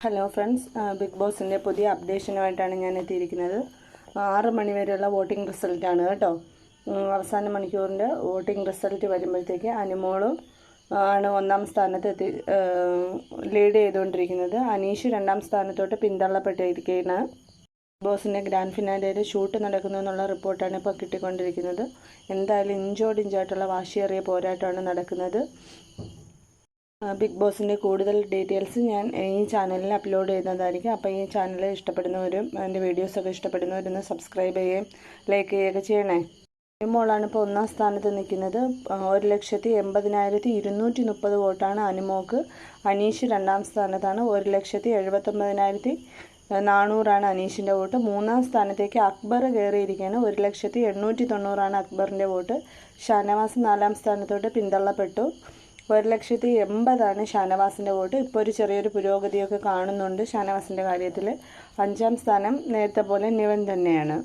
Hello friends, big ബോസിൻ്റെ പുതിയ അപ്ഡേഷനുമായിട്ടാണ് ഞാൻ എത്തിയിരിക്കുന്നത്. 6 മണി വരെയുള്ള വോട്ടിംഗ് റിസൾട്ടാണ് കേട്ടോ. അവസാന മണിക്കൂറിൻ്റെ വോട്ടിംഗ് റിസൾട്ട് വരുമ്പോഴത്തേക്ക് അനുമോളും ആണ് 1-ാം സ്ഥാനത്ത് ലീഡ് ചെയ്തുകൊണ്ടിരിക്കുന്നത്. അനീഷ് 2-ാം സ്ഥാനത്തോട്ട് പിന്തള്ളപ്പെട്ടിരിക്കുകയാണ്. ബിഗ് ബോസിൻ്റെ ഗ്രാൻഡ് ഫിനാലയിൽ ഷൂട്ട് നടക്കുന്നു എന്നുള്ള റിപ്പോർട്ടാണ് ഇപ്പോൾ കിട്ടിക്കൊണ്ടിരിക്കുന്നത്. എന്തായാലും ഇഞ്ചോടിഞ്ചായിട്ടുള്ള വാശിയേറിയ പോരാട്ടമാണ് നടക്കുന്നത്. ബിഗ് ബോസിൻ്റെ കൂടുതൽ ഡീറ്റെയിൽസ് ഞാൻ ഈ ചാനലിൽ അപ്ലോഡ് ചെയ്യുന്നതായിരിക്കും. അപ്പോൾ ഈ ചാനൽ ഇഷ്ടപ്പെടുന്നവരും എൻ്റെ വീഡിയോസൊക്കെ ഇഷ്ടപ്പെടുന്നവരൊന്ന് സബ്സ്ക്രൈബ് ചെയ്യുകയും ലൈക്ക് ചെയ്യുകയൊക്കെ ചെയ്യണേ. അനുമോളാണ് ഇപ്പോൾ 1-ാം സ്ഥാനത്ത് നിൽക്കുന്നത്. 1,80,230 വോട്ടാണ് അനുമോക്ക്. അനീഷ് 2-ാം സ്ഥാനത്താണ്. 1,79,400 അനീഷിൻ്റെ വോട്ട്. 3-ാം സ്ഥാനത്തേക്ക് അക്ബർ കയറിയിരിക്കുകയാണ്. 1,890 അക്ബറിൻ്റെ വോട്ട്. ഷാനവാസ് 4-ാം സ്ഥാനത്തോട്ട് പിന്തള്ളപ്പെട്ടു. 1,80,000 ഷാനവാസിൻ്റെ വോട്ട്. ഇപ്പോൾ ഒരു ചെറിയൊരു പുരോഗതിയൊക്കെ കാണുന്നുണ്ട് ഷാനവാസിൻ്റെ കാര്യത്തിൽ. 5-ാം സ്ഥാനം നേരത്തെ പോലെ നിവൻ തന്നെയാണ്.